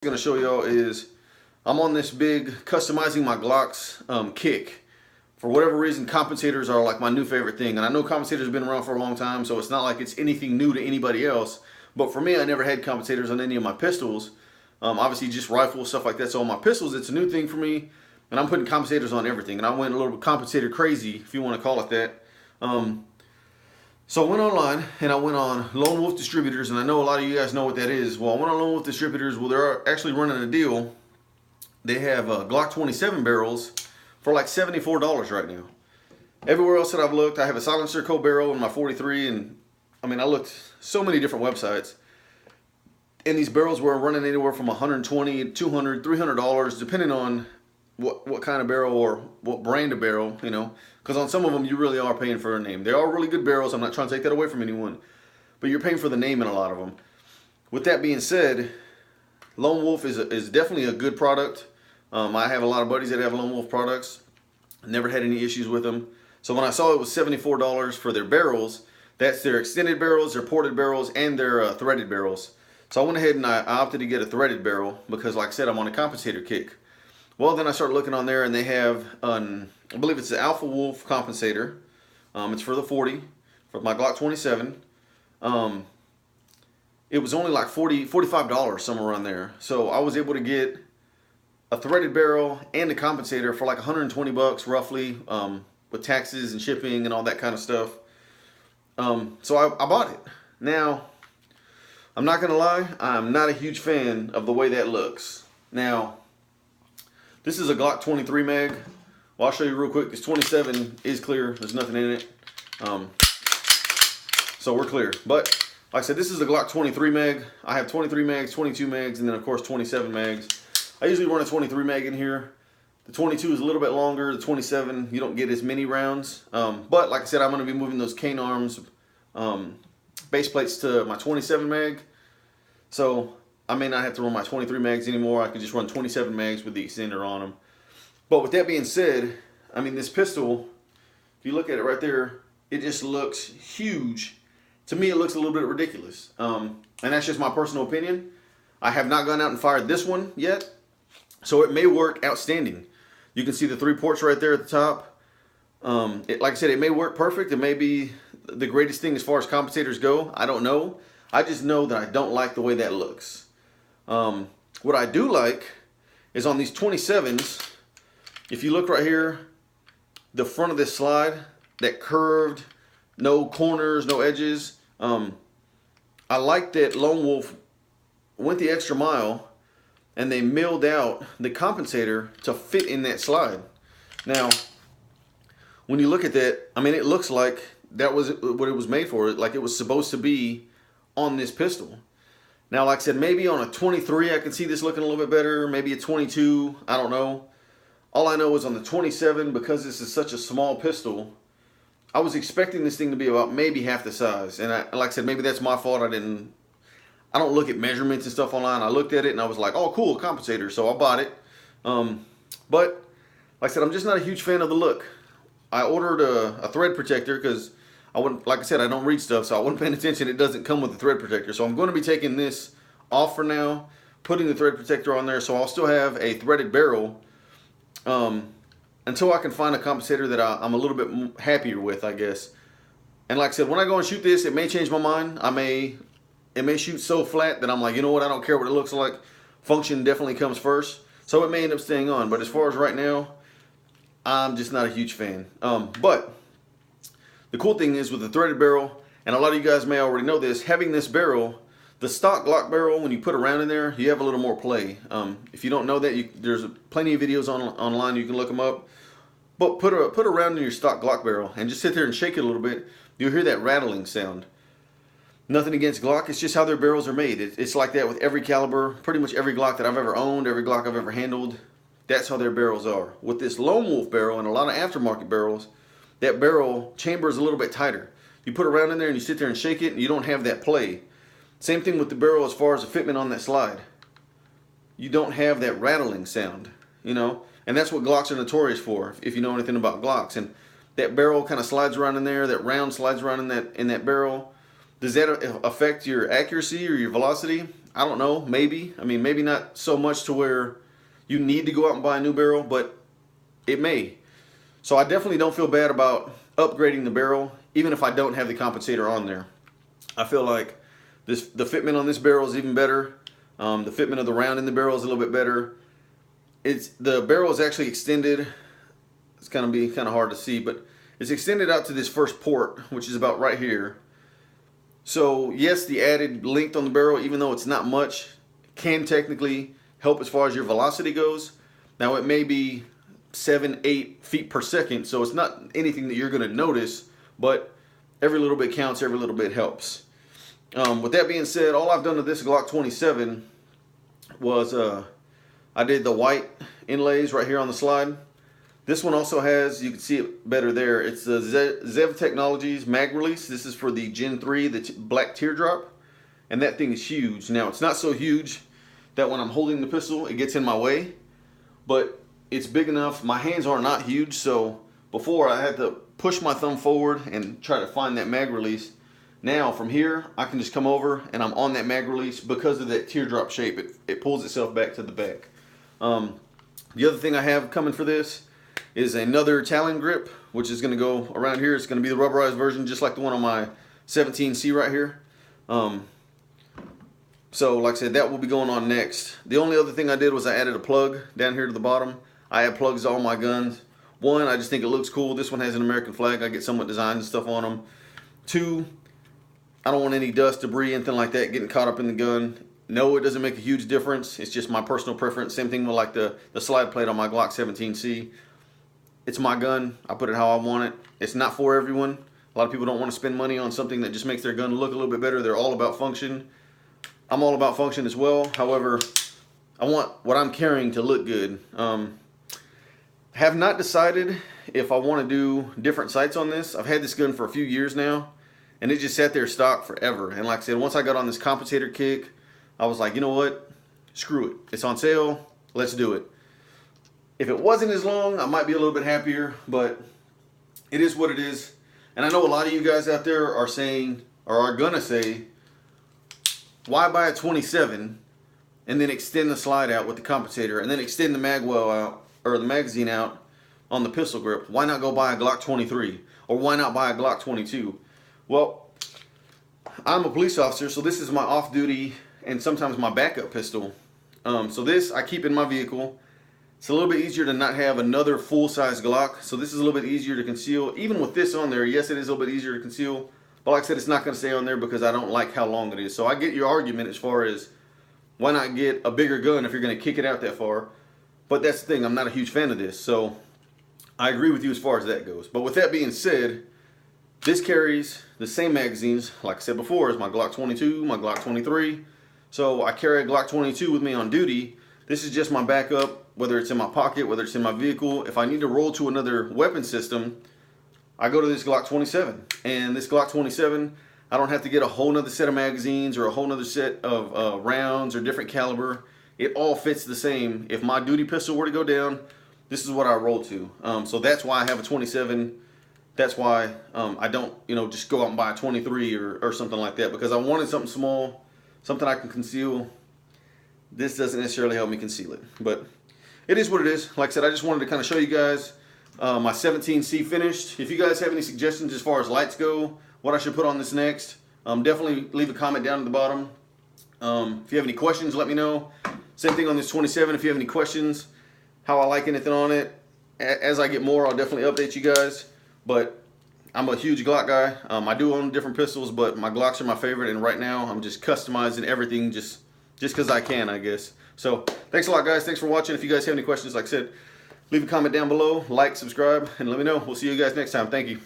Going to show y'all is I'm on this big customizing my Glocks kick. For whatever reason, compensators are like my new favorite thing, and I know compensators have been around for a long time, so it's not like it's anything new to anybody else. But for me, I never had compensators on any of my pistols. Obviously, just rifles, stuff like that. So on my pistols, it's a new thing for me, and I'm putting compensators on everything. And I went a little bit compensator crazy, if you want to call it that. So I went online and I went on Lone Wolf Distributors, and I know a lot of you guys know what that is. Well, I went on Lone Wolf Distributors. Well, they're actually running a deal. They have Glock 27 barrels for like $74 right now. Everywhere else that I've looked, I have a silencer co barrel in my 43, and I mean, I looked so many different websites, and these barrels were running anywhere from $120, $200, $300, depending on what kind of barrel or what brand of barrel, you know, because on some of them you really are paying for a name. They are really good barrels. I'm not trying to take that away from anyone, but you're paying for the name in a lot of them. With that being said, Lone Wolf is definitely a good product. I have a lot of buddies that have Lone Wolf products. Never had any issues with them. So when I saw it was $74 for their barrels, that's their extended barrels, their ported barrels, and their threaded barrels. So I went ahead and I opted to get a threaded barrel because, like I said, I'm on a compensator kick. Well, then I started looking on there, and they have I believe it's the Alpha Wolf compensator. It's for the 40, for my Glock 27. It was only like $45, somewhere around there. So I was able to get a threaded barrel and a compensator for like 120 bucks roughly, with taxes and shipping and all that kind of stuff. So I bought it. Now, I'm not gonna lie, I'm not a huge fan of the way that looks. Now, this is a Glock 23 mag. Well, I'll show you real quick. This 27 is clear. There's nothing in it. So we're clear. But like I said, this is a Glock 23 mag. I have 23 mags, 22 mags, and then of course 27 mags. I usually run a 23 mag in here. The 22 is a little bit longer. The 27, you don't get as many rounds. But like I said, I'm going to be moving those cane arms base plates to my 27 mag. So I may not have to run my 23 mags anymore. I could just run 27 mags with the extender on them. But with that being said, I mean, this pistol, if you look at it right there, it just looks huge. To me, it looks a little bit ridiculous. And that's just my personal opinion. I have not gone out and fired this one yet, so it may work outstanding. You can see the 3 ports right there at the top. Like I said, it may work perfect. It may be the greatest thing as far as compensators go. I don't know. I just know that I don't like the way that looks. What I do like is on these 27s, if you look right here, the front of this slide, that curved, no corners, no edges. I like that Lone Wolf went the extra mile and they milled out the compensator to fit in that slide. Now, when you look at that, I mean, it looks like that was what it was made for. Like it was supposed to be on this pistol. Now, like I said, maybe on a 23, I can see this looking a little bit better. Maybe a 22, I don't know. All I know is on the 27, because this is such a small pistol, I was expecting this thing to be about maybe half the size. And like I said, maybe that's my fault. I don't look at measurements and stuff online. I looked at it and I was like, oh, cool, a compensator. So I bought it. But like I said, I'm just not a huge fan of the look. I ordered a thread protector because like I said, I don't read stuff, so I wasn't paying attention. It doesn't come with a thread protector. So I'm going to be taking this off for now, putting the thread protector on there. So I'll still have a threaded barrel until I can find a compensator that I'm a little bit happier with, I guess. And like I said, when I go and shoot this, it may change my mind. It may shoot so flat that I'm like, you know what, I don't care what it looks like. Function definitely comes first. So it may end up staying on. But as far as right now, I'm just not a huge fan. But the cool thing is with the threaded barrel, and a lot of you guys may already know this, having this barrel, the stock Glock barrel, when you put a round in there, you have a little more play. If you don't know that, there's plenty of videos online. You can look them up. But put a round in your stock Glock barrel and just sit there and shake it a little bit. You'll hear that rattling sound. Nothing against Glock. It's just how their barrels are made. It's like that with every caliber. Pretty much every Glock that I've ever owned, every Glock I've ever handled, that's how their barrels are. With this Lone Wolf barrel and a lot of aftermarket barrels, that barrel chamber is a little bit tighter. You put a round in there and you sit there and shake it and you don't have that play. Same thing with the barrel as far as the fitment on that slide. You don't have that rattling sound, you know? And that's what Glocks are notorious for, if you know anything about Glocks. And that barrel kind of slides around in there, that round slides around in that barrel. Does that affect your accuracy or your velocity? I don't know, maybe. I mean, maybe not so much to where you need to go out and buy a new barrel, but it may. So I definitely don't feel bad about upgrading the barrel, even if I don't have the compensator on there. I feel like the fitment on this barrel is even better. The fitment of the round in the barrel is a little bit better. The barrel is actually extended. It's going to be kind of hard to see, but it's extended out to this first port, which is about right here. So yes, the added length on the barrel, even though it's not much, can technically help as far as your velocity goes. Now it may be 7-8 feet per second, so it's not anything that you're going to notice, but every little bit counts, every little bit helps. With that being said, all I've done to this Glock 27 was I did the white inlays right here on the slide. This one also has, you can see it better there, it's the Zev Technologies mag release. This is for the Gen 3, the black teardrop, and that thing is huge. Now it's not so huge that when I'm holding the pistol it gets in my way, but it's big enough. My hands are not huge, so before I had to push my thumb forward and try to find that mag release. Now from here I can just come over and I'm on that mag release because of that teardrop shape. It pulls itself back to the back. The other thing I have coming for this is another Talon grip, which is going to go around here. It's going to be the rubberized version, just like the one on my 17C right here. So like I said, that will be going on next. The only other thing I did was I added a plug down here to the bottom. I add plugs to all my guns. One, I just think it looks cool. This one has an American flag. I get somewhat designs and stuff on them. Two, I don't want any dust, debris, anything like that getting caught up in the gun. No, it doesn't make a huge difference. It's just my personal preference. Same thing with like the slide plate on my Glock 17C. It's my gun. I put it how I want it. It's not for everyone. A lot of people don't want to spend money on something that just makes their gun look a little bit better. They're all about function. I'm all about function as well. However, I want what I'm carrying to look good. Have not decided if I want to do different sights on this. I've had this gun for a few years now, and it just sat there stock forever. And like I said, once I got on this compensator kick, I was like, you know what? Screw it. It's on sale. Let's do it. If it wasn't as long, I might be a little bit happier, but it is what it is. And I know a lot of you guys out there are saying, or are gonna say, why buy a 27 and then extend the slide out with the compensator and then extend the mag well out, or the magazine out on the pistol grip? Why not go buy a Glock 23? Or why not buy a Glock 22? Well, I'm a police officer, so this is my off-duty and sometimes my backup pistol. So this I keep in my vehicle. It's a little bit easier to not have another full-size Glock, so this is a little bit easier to conceal. Even with this on there, yes, it is a little bit easier to conceal, but like I said, it's not going to stay on there because I don't like how long it is. So I get your argument as far as why not get a bigger gun if you're going to kick it out that far, but that's the thing, I'm not a huge fan of this, so I agree with you as far as that goes. But with that being said, this carries the same magazines, like I said before, as my Glock 22, my Glock 23, so I carry a Glock 22 with me on duty. This is just my backup, whether it's in my pocket, whether it's in my vehicle. If I need to roll to another weapon system, I go to this Glock 27. And this Glock 27, I don't have to get a whole nother set of magazines or a whole nother set of rounds or different caliber. It all fits the same. If my duty pistol were to go down, this is what I roll to. So that's why I have a 27. That's why I don't, just go out and buy a 23 or something like that, because I wanted something small, something I can conceal. This doesn't necessarily help me conceal it, but it is what it is. Like I said, I just wanted to kind of show you guys my 17C finished. If you guys have any suggestions as far as lights go, what I should put on this next, definitely leave a comment down at the bottom. If you have any questions, let me know. Same thing on this 27. If you have any questions, how I like anything on it, as I get more, I'll definitely update you guys. But I'm a huge Glock guy. I do own different pistols, but my Glocks are my favorite, and right now I'm just customizing everything just because I can, I guess. So thanks a lot, guys. Thanks for watching. If you guys have any questions, like I said, leave a comment down below, like, subscribe, and let me know. We'll see you guys next time. Thank you.